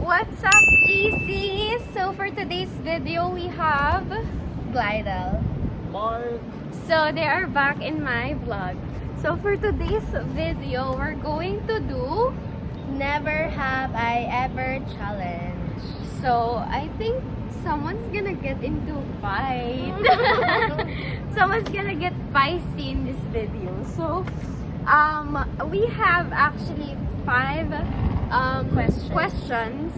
What's up, GC? So for today's video, we have Glidel. Mark. So they are back in my vlog. So for today's video, we're going to do Never Have I Ever challenge. So I think someone's gonna get into fight. Someone's gonna get feisty in this video. So we have actually five questions.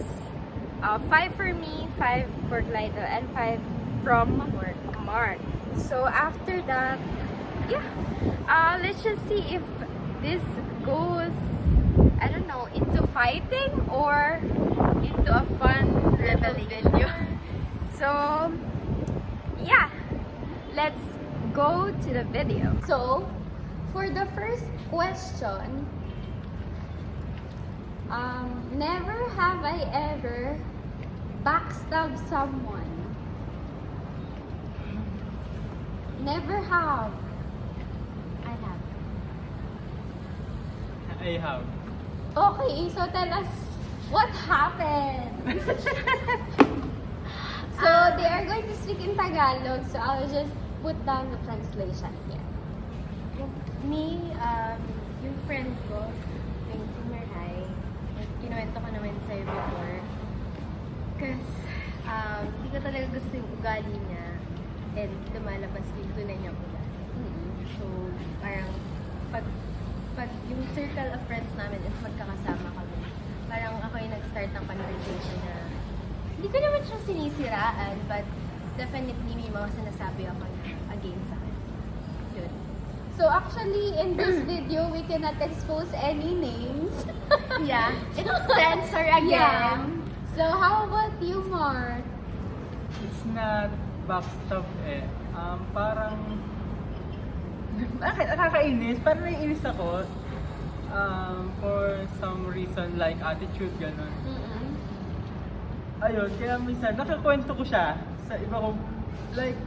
5 for me, 5 for Glidel, and 5 from Mark. So after that, yeah, let's just see if this goes, I don't know, into fighting or into a fun rebelling video. So yeah, let's go to the video. So for the first question, never have I ever backstabbed someone. Never have. I have. I have. Okay, so tell us what happened. So they are going to speak in Tagalog, so I'll just put down the translation here. Me, yung friend ko, yung senior high, kinuwento ko naman sa'yo before. Kasi, hindi ko talaga gusto yung ugali niya and lumalabas yung tunay niyang ugali. So, parang, pag yung circle of friends namin is magkakasama kami, parang ako yung nag-start ng conversation na, hindi ko naman siya sinisiraan, but definitely may mga sinasabi ako na against sa akin. Yun. So actually, in this video, we cannot expose any names. Yeah, it's censor again. Yeah. So how about you, Mark? It's not backstab eh. Parang nakakainis. Parang naiinis ako. For some reason like attitude, ganun. Ayun, kaya minsan nakakwento ko siya sa iba kong, like,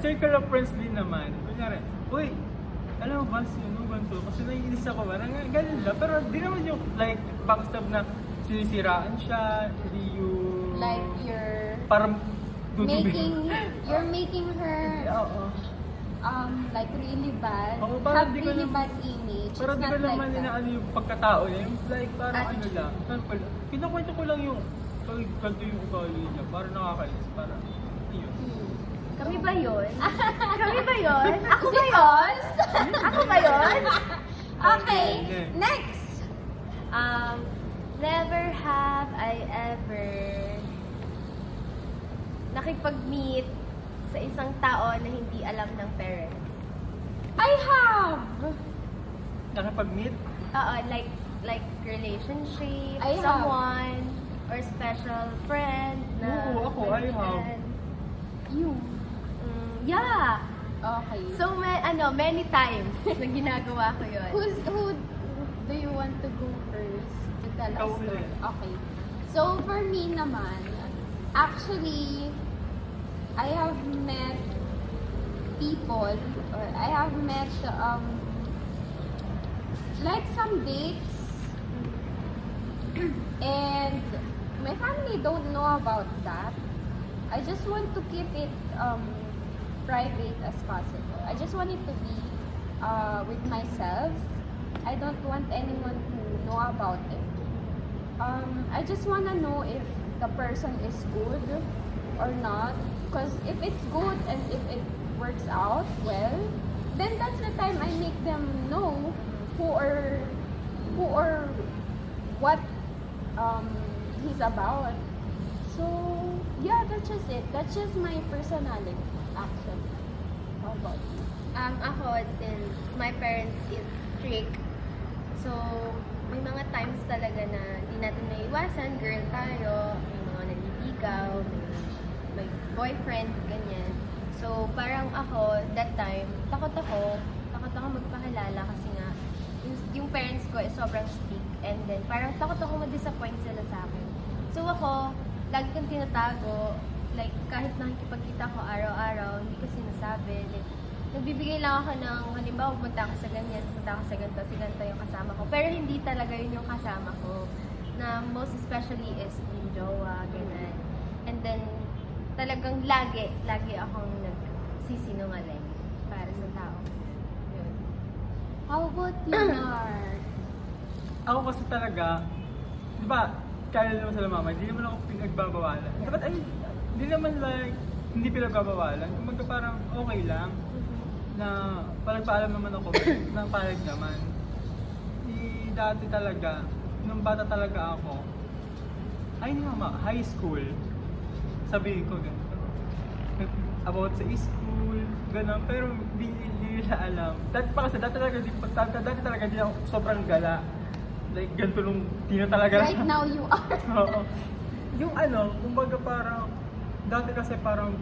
circle of friends din naman. Kunyari, uy, alam mo ba, sino ganito? Kasi naiinis ako, parang ganun lang. Pero di naman yung, like, backstab na sinisiraan siya, hindi yung... Like parang you're making her Oo. like really bad, Oo, parang have di ko really lang- bad image. Pero It's di not ko like naman that. inaano yung pagkatao niya. Yung, like, parang ano Attitude. lang. Kinukwento ko lang yung ganito yung ugali niya. Parang nakakainis. Parang, yun. Kami ba yun? Kami ba yun? Ako ba yun? Ako ba yun? Okay, Okay. next. Never have I ever nakipag-meet sa isang tao na hindi alam ng parents. I have. Nakapag-meet? Oo, like relationship, I have. someone, or special friend na Oo, ako, I have. friend. You. Yeah. Okay. So, many times na ginagawa ko yun. Who do you want to go first to tell Ikaw us story? ulit. Okay. So for me naman, actually, I have met people, or I have met like some dates, and my family don't know about that. I just want to keep it private as possible. I just want it to be with myself. I don't want anyone to know about it. I just want to know if the person is good or not. Because if it's good and if it works out well, then that's the time I make them know who or what he's about. So yeah, that's just it. That's just my personality, actually. How about you? Ako, since my parents is strict, so may mga times talaga na di natin naiwasan, girl tayo, may mga naliligaw, may boyfriend, ganyan. So parang ako, that time, takot ako magpakilala kasi nga, yung parents ko is sobrang strict, and then parang takot ako ma-disappoint sila sa akin. So ako, lagi kong tinatago, like kahit nakikipagkita ko araw-araw, hindi ko sinasabi, like, nagbibigay lang ako ng, halimbawa, punta ako sa ganyan, punta ako sa ganito, si ganito yung kasama ko. Pero hindi talaga yun yung kasama ko. Na most especially is yung jowa, ganun. And then, talagang lagi akong nagsisinungaling para sa tao. Yun. How about you, Nar? Ako kasi talaga, di ba, kaya naman sila mama, hindi naman ako pinagbabawalan. Dapat, hindi naman like, hindi pinagbabawalan. Kumbaga parang okay lang na paalam naman ako, na palag naman. Dati talaga, nung bata talaga ako, ay mama, high school, sabihin ko ganito. About sa school, gano'n, pero hindi nila alam. Dati talaga di ako sobrang gala. Like, ganito nung tina talaga. Right now you are. Oo. Yung kumbaga parang, dati kasi parang,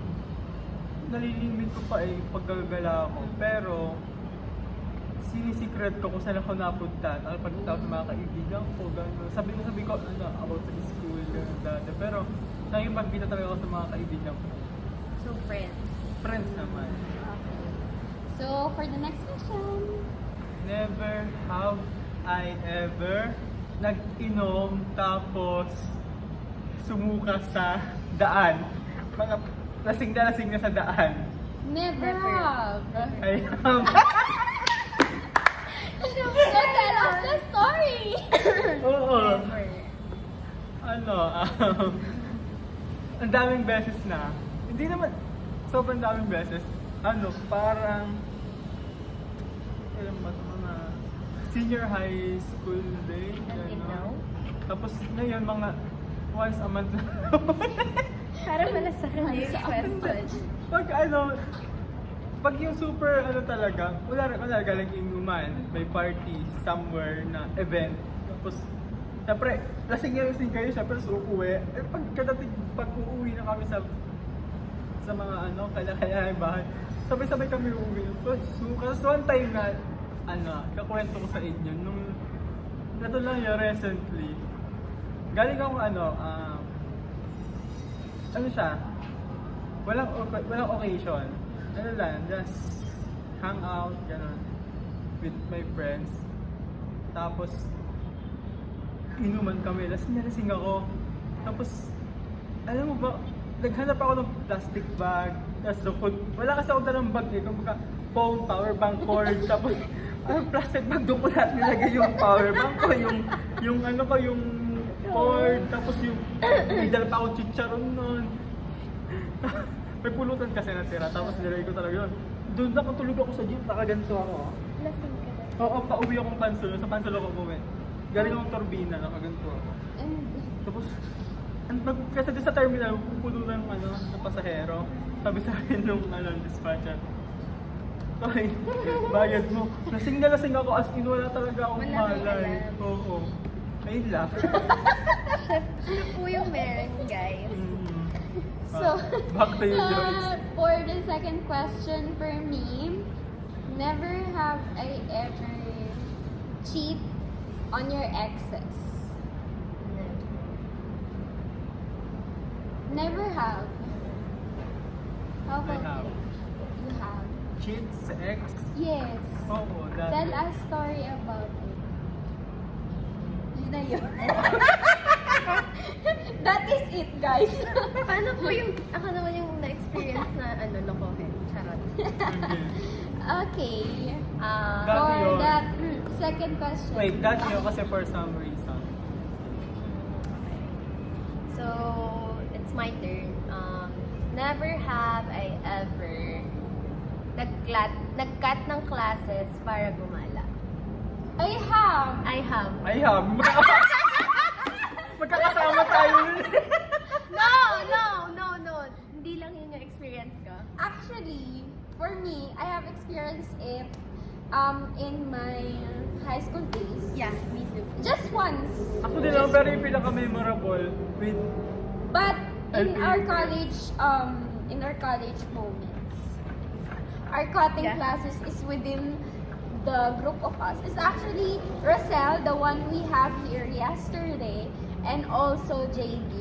nalilimit ko pa paggagala ako. Pero, sinisikret ko kung saan ako napunta. Pagpunta ako sa mga kaibigan ko, gano'n. Sabi ko, about sa school, gano'n dati. Pero, nakipagkita talaga ako sa mga kaibigan ko. So, friends. Friends naman. Okay. So, for the next question. Never have I ever nag-inom tapos sumuka sa daan. Mga lasing na sa daan. Never Never. have. I have. So, tell us the story. Oo. Never. Ang daming beses na. Hindi naman, sobrang daming beses. Parang, mga senior high school day. Until gano'n. now? Tapos ngayon, mga once a month lang. Para pala sa kanya yung question. Pag yung super talaga, wala galing inuman, may party somewhere na event. Tapos, syempre, lasing kayo, syempre, so uuwi. Pag uuwi na kami sa mga kanya-kanya yung bahay, sabay-sabay kami uuwi. Kasi one time na, kakwento ko sa inyo, nung, nato lang yun recently, galing ako siya, walang occasion. Just hang out, gano'n, with my friends. Tapos, inuman kami, lasing ako. Tapos, alam mo ba, naghanap ako ng plastic bag, tapos wala kasi ako dalang bag kumbaga, phone, power bank, cord, tapos, plastic bag, doon ko lahat nilagay yung power bank ko, yung cord, tapos may dala pa akong chicharon nun. May pulutan kasi natira, tapos nilagay ko talaga yun. Doon nakatulog ako sa jeep, nakaganto ako. Lasing ka na. Oo, pauwi akong Pansulo, sa Pansulo ako umuwi. Galing akong Turbina, nakaganto ako. And, Tapos, kasi doon sa terminal, pupulo ng ng pasahero. Sabi sa akin nung dispatcher, "Tay, bayad mo." Lasing na lasing ako, as in wala talaga akong Wala kang malay. alam. Oo. Ayun lang. Siya po yung meron, guys. so, Back to you, Joyce. for the second question for me, never have I ever cheat on your exes. Never have. How about have. you? You have. Cheat sa ex? Yes. Oo, dati. Tell a story about it. Yun na yun. That is it, guys. Paano po yung, ako naman yung na-experience na lokohin? Charot. Okay. Okay. Dati For yun. that second question. Wait, dati yun kasi for some reason. So, it's my turn. Never have I ever nag-cut ng classes para gumala. I have. I have. I have. Magkakasama tayo nun. No. Hindi lang yun yung experience ko. Actually, for me, I have experienced it in my high school days. Yeah, me too. Just once. Ako din lang, pero yung pinaka-memorable with But in LP. our college moments, our cutting Yeah. classes is within the group of us. It's actually Rosel, the one we have here yesterday, and also JD,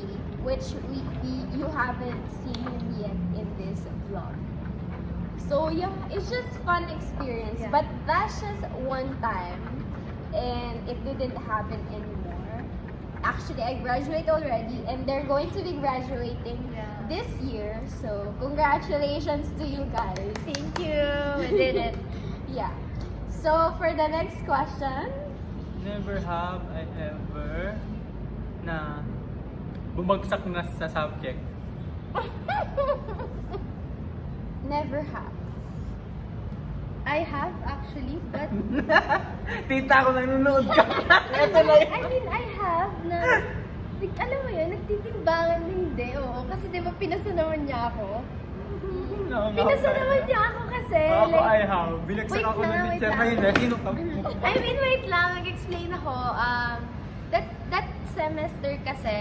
which you haven't seen him yet in this vlog. So yeah, it's just fun experience. Yeah. But that's just one time, and it didn't happen anymore. actually, I graduate already, and they're going to be graduating Yeah. this year. So, congratulations to you guys. Thank you. We did it. Yeah. So, for the next question, Never have I ever na bumagsak na sa subject. never have. I have actually, but Tita ko nanonood ka. Ito na yun. I mean, I have na, alam mo yun, nagtitimbangan na hindi, oo. Kasi di ba pinasa naman niya ako? Pinasa naman niya ako kasi, Ako I have. Binagsak Wait ako ng lang, wait teacher. lang. Ngayon na, sino ka? I mean, wait lang, mag-explain ako. That semester kasi,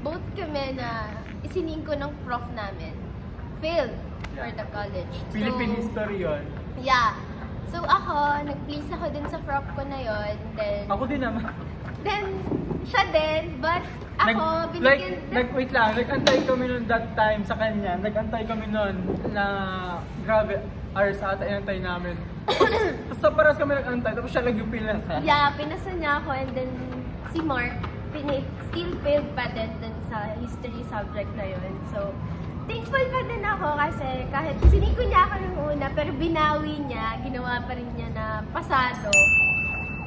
both kami na isinin ko ng prof namin, failed for the college. Philippine history yun. Yeah. So ako, nag-please ako dun sa prof ko na yon. Ako din naman. Then, siya din, but ako, Wait lang, nag-antay kami noon that time sa kanya. Nag-antay kami noon na grabe, hours ata inantay namin. Tapos sa paras kami nag-antay, tapos siya lang yung pinasa. Yeah, pinasa niya ako and then si Mark, still failed pa din dun sa history subject na yun. So, thankful pa din ako kasi kahit siniko niya ako nung una, pero binawi niya, ginawa pa rin niya na pasado.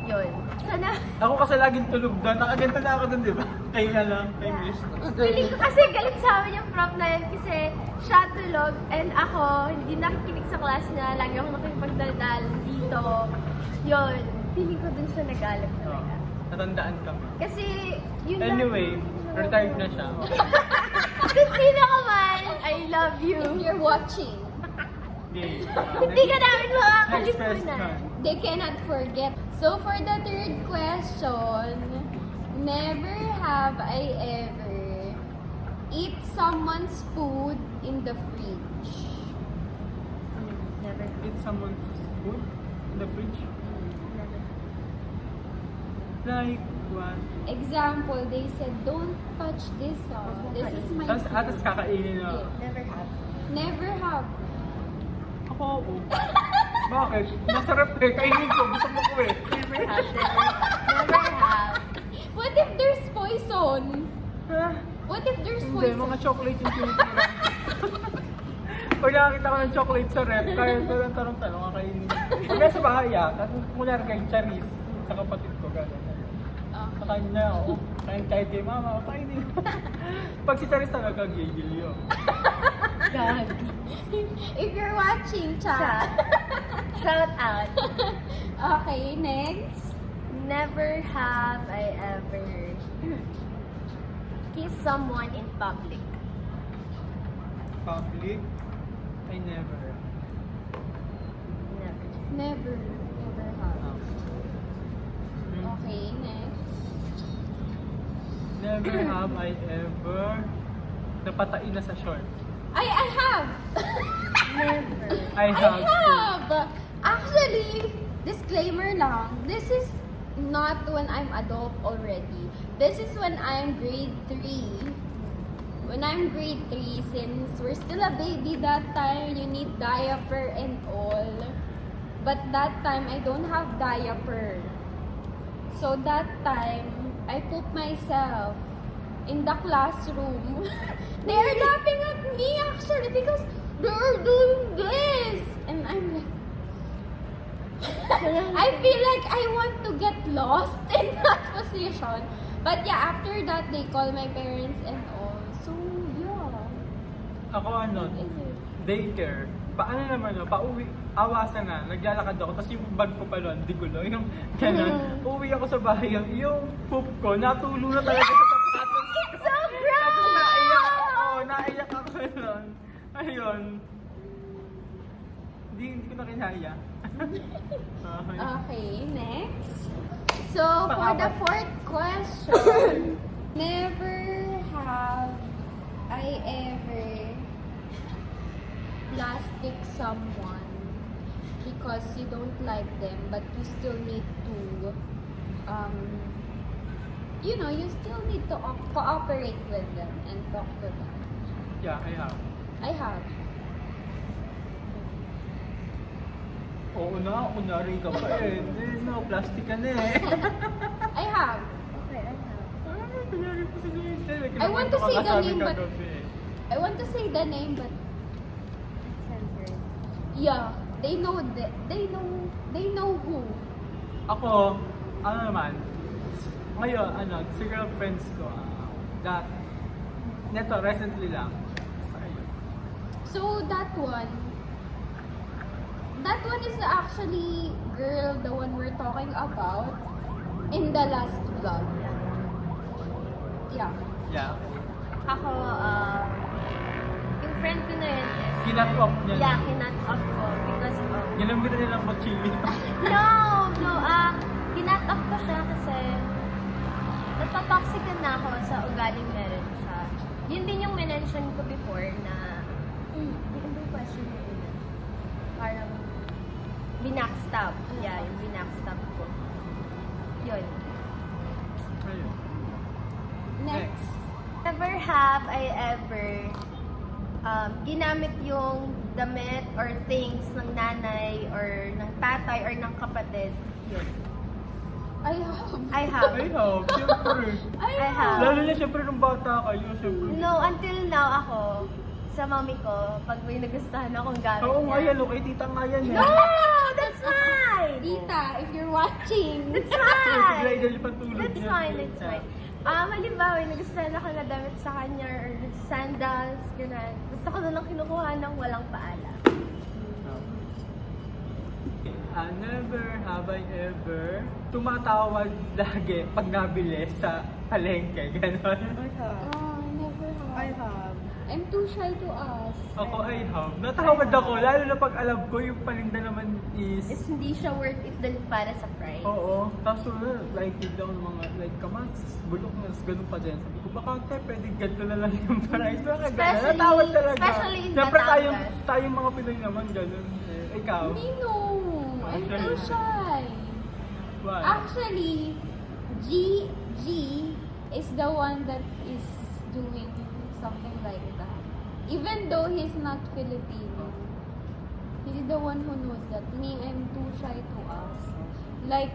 Yun. Sana, Ako kasi laging tulog doon. Nakaganto na ako doon, di ba? Kayo na lang, kay Yeah. Miss. feeling ko kasi galit sa amin yung prof na yun kasi siya tulog and ako hindi nakikinig sa class niya. Lagi ako nakipagdaldal dito. Yun. Feeling ko dun siya nagalit Oh, talaga. natandaan kami. Kasi, yun Anyway, retired na siya. Oh. Kung sino ka man, I love you. If you're watching, Okay. Hindi ka namin Next makakalimutan. question. they cannot forget. So, for the third question, never have I ever eat someone's food in the fridge. Never. Eat someone's food in the fridge? Never. Like what? Example, they said, don't touch this. This is my Tapos food. atas kakainin na. Yeah. Never have. Never have. Ako, oo. Bakit? Masarap eh. Kainin ko. Gusto mo ko eh. Never have. Never have. What if there's poison? Ha? What if there's Hindi, poison? mga chocolate yung tinitira. Pag nakakita ko ng chocolate sa ref, kaya ko lang tanong-tanong kakainin. Pag sa bahay tapos kunyari kay Charis, sa kapatid ko, gano'n. Okay. Sa kanya, oo. Kahit kay mama, kainin. Pag si Charis talaga, gigil yun. God. If you're watching, chat. Shout out. Okay, next. Never have I ever kissed someone in public. Public, I never. Never. Never. Never have. Hmm. Okay, next. Never have I ever napatain na sa short. I have. Never. I have. I have. Actually, disclaimer lang. This is not when I'm adult already. This is when I'm grade 3. When I'm grade 3, since we're still a baby that time, you need diaper and all. But that time, I don't have diaper. So that time, I poop myself in the classroom. They are laughing at me actually because they're doing this. And I'm like, I feel like I want to get lost in that position. But yeah, after that, they call my parents and all. So yeah. Ako ano, What is it? daycare. Paano naman no, pauwi, awasan na, naglalakad ako, tapos yung bag ko pa doon, di gulo, yung gano'n. Uwi ako sa bahay, yung poop ko, natulo na talaga sa sapatos. It's so Tapos gross! naiyak ako, naiyak ako doon. Ayun. Hindi ko na kinaya. Okay. Okay, next. So, for the Pang-apat. fourth question, never have I ever plastic someone because you don't like them, but you still need to, you still need to cooperate with them and talk to them. Yeah, I have. I have. Oo na, kunwari ka pa eh. No, plastic ka na eh. I have. Okay, I have. I want to say the name, but- Kagabi. I want to say the name, but Censored. yeah, they know who. Ako, ano naman, ngayon, circle of friends ko, that, neto, recently lang. So that one is actually girl, the one we're talking about in the last vlog. Yeah. Yeah. Ako, yung friend ko na yun is, Kinat off niya. yeah, kinat off ko because of, Ginamit nilang mag-chili. kinat off ko siya kasi natatoxican na ako sa ugaling meron siya. Yun din yung mention ko before na, yung question mo yun, parang binackstab. Yeah, yung binackstab ko. Yun. Ayun. Next. Never have I ever ginamit yung damit or things ng nanay or ng tatay or ng kapatid. Yun. I have. I have. I have, syempre. I I have. Lalo na syempre nung bata kayo, syempre. No, until now ako, sa mami ko, pag may nagustuhan akong gamit Oo nga niya. yan, kay tita nga yan eh. No! That's mine! Tita, if you're watching. That's So, mine! bigla idol yung pantulog That's niya. fine, that's fine. Halimbawa, may nagustuhan ako na damit sa kanya or sandals, gano'n. Gusto ko na lang kinukuha ng walang paalam. Never have I ever tumatawag lagi pag nabili sa palengke, gano'n. Oh, never have. I have. I'm too shy to ask. Ako I have. Natawad ako, lalo na pag alam ko yung paninda naman is... Is hindi siya worth it din para sa price. Oo. Kaso like, bigla ko ng mga like kamatis, bulok na, ganun pa din. Sabi ko, baka te, pwede ganito na lang yung price. Baka ganun. Especially- Natawad talaga. especially in Siyempre Batangas. tayong mga Pinoy naman ganun. Eh, ikaw? Me, no. I'm too shy. Why? Actually, G is the one that is doing something like that. Even though he's not Filipino, he's the one who knows that. Me, I'm too shy to ask. Like,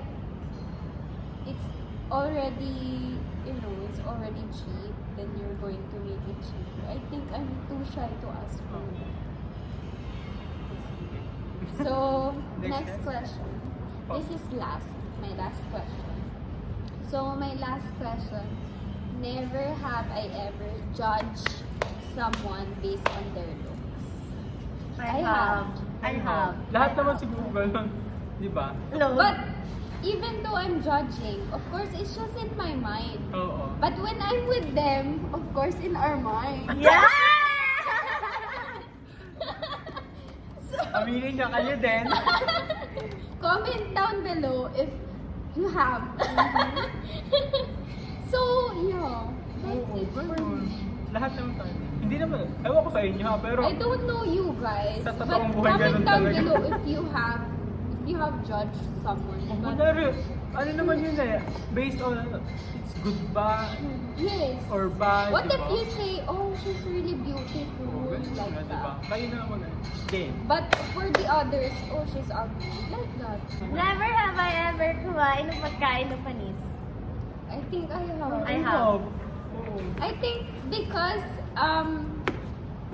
it's already, it's already cheap, then you're going to make it cheaper. I think I'm too shy to ask for that. So, Next next question. This is my last question. So, my last question. Never have I ever judged someone based on their looks. I have. Lahat naman siguro ganun. Di ba? No. But, even though I'm judging, of course, it's just in my mind. Oo. But when I'm with them, of course, in our mind. Yeah! Aminin niya kayo din. Comment down below if you have. So, yeah. That's Oo, it for ganun. me. Lahat naman tayo. Hindi naman, ewan ko sa inyo ha, pero I don't know you guys, Sa but totoong buhay, comment ganun down talaga. below if you have judged someone. But, Kunwari, ano naman yun eh, based on it's good ba yes. or bad, What if diba? you say, oh, she's really beautiful, Oo, ganun like nga, diba? that. Kayo na naman eh. Game. But for the others, oh, she's ugly, like that. Never have I ever kumain ng pagkain ng panis. I think I have. I have. Oo. I think because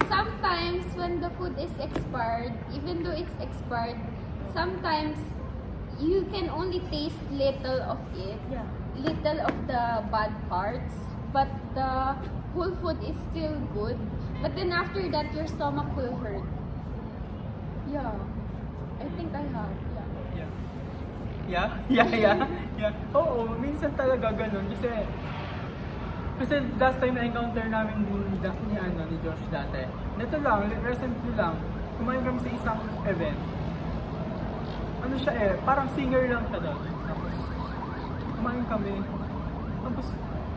sometimes when the food is expired, even though it's expired, sometimes you can only taste little of it, Yeah. little of the bad parts, but the whole food is still good. But then after that, your stomach will hurt. Yeah, I think I have. Yeah. Yeah. Oo, minsan talaga ganun. Kasi last time na-encounter namin ni Josh dati. Nito lang, recently lang, kumain kami sa isang event. Ano siya eh, parang singer lang siya doon. Tapos, kumain kami. Tapos,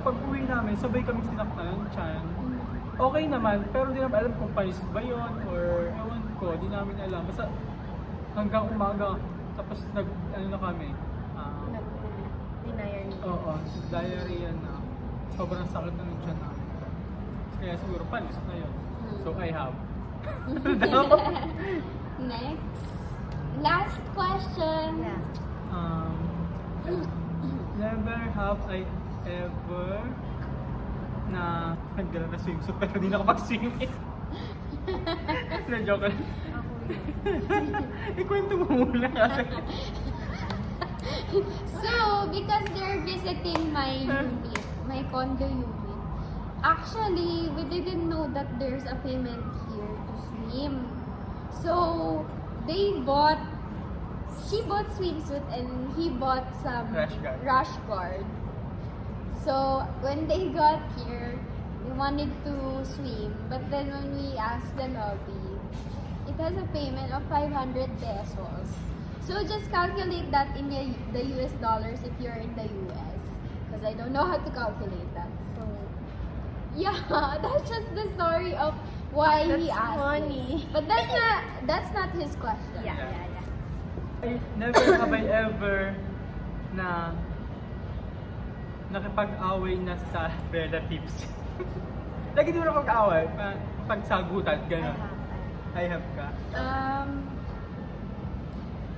pag uwi namin, sabay kami sinaktan ng tiyan. Okay naman, pero di namin alam kung panis ba yun or ewan ko, di namin alam. Basta hanggang umaga, tapos ano na kami. Denier niya. Oo, diarrhea na. Sobrang sakit na ng tiyan namin. Kaya siguro panis na yun. So I have. Next. Last question. Yeah. Never have I ever na nagdala na swimsuit pero di nakapag-swim eh. Na joke lang. Ako yun. Ikwento mo muna kasi. So, because they're visiting my unit, my condo unit, actually, we didn't know that there's a payment here to swim. So, she bought swimsuit and he bought some Rash guard. guard. So, when they got here, we wanted to swim, but then when we asked the lobby, it has a payment of 500 pesos. So just calculate that in the US dollars if you're in the US, because I don't know how to calculate that. So yeah, that's just the story of why he That's asked funny. me. But that's not his question. Yeah. Never have I ever na nakipag-away na sa relatives. Lagi di mo nakapag-away, pagsagutan, gano'n. I have ka.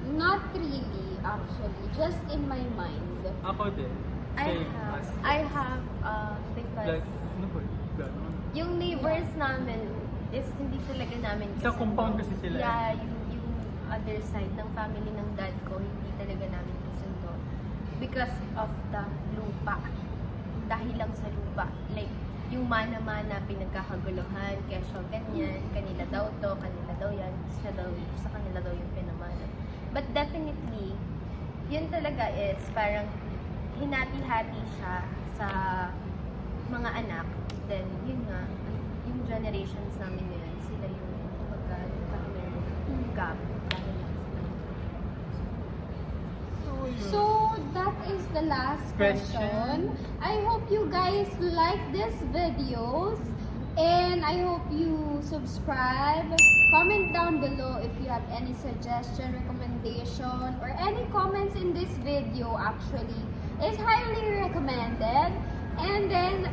Not really, actually. Just in my mind. Ako din. Same as I have, because like, ano po? Gano'n. yung neighbors namin is hindi talaga namin Isang kasundo. compound kasi sila eh. Yeah, yung other side ng family ng dad ko, hindi talaga namin kasundo. Because of the lupa. Dahil lang sa lupa. Like, yung mana-mana pinagkakaguluhan, kesyo ganyan, kanila daw to, kanila daw yan, sa kanila daw yung pinamana. But definitely, yun talaga is parang hinati-hati siya sa mga anak. Then, yun nga, yung generations namin ngayon, sila yung kumbaga nagkakaroon gap dahil lang sa So that is the last question. I hope you guys like this videos and I hope you subscribe. Comment down below if you have any suggestion, recommendation, or any comments in this video actually. It's highly recommended. And then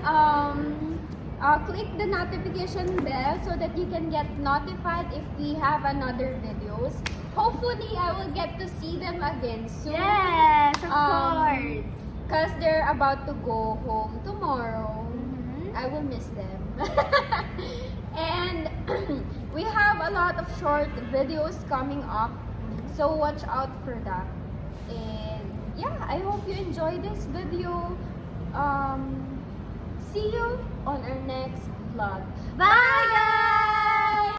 click the notification bell so that you can get notified if we have another videos. Hopefully, I will get to see them again soon. Yes, of course. Because they're about to go home tomorrow. Mhm. I will miss them. And we have a lot of short videos coming up. So watch out for that. And yeah, I hope you enjoy this video. See you on our next vlog. Bye, guys!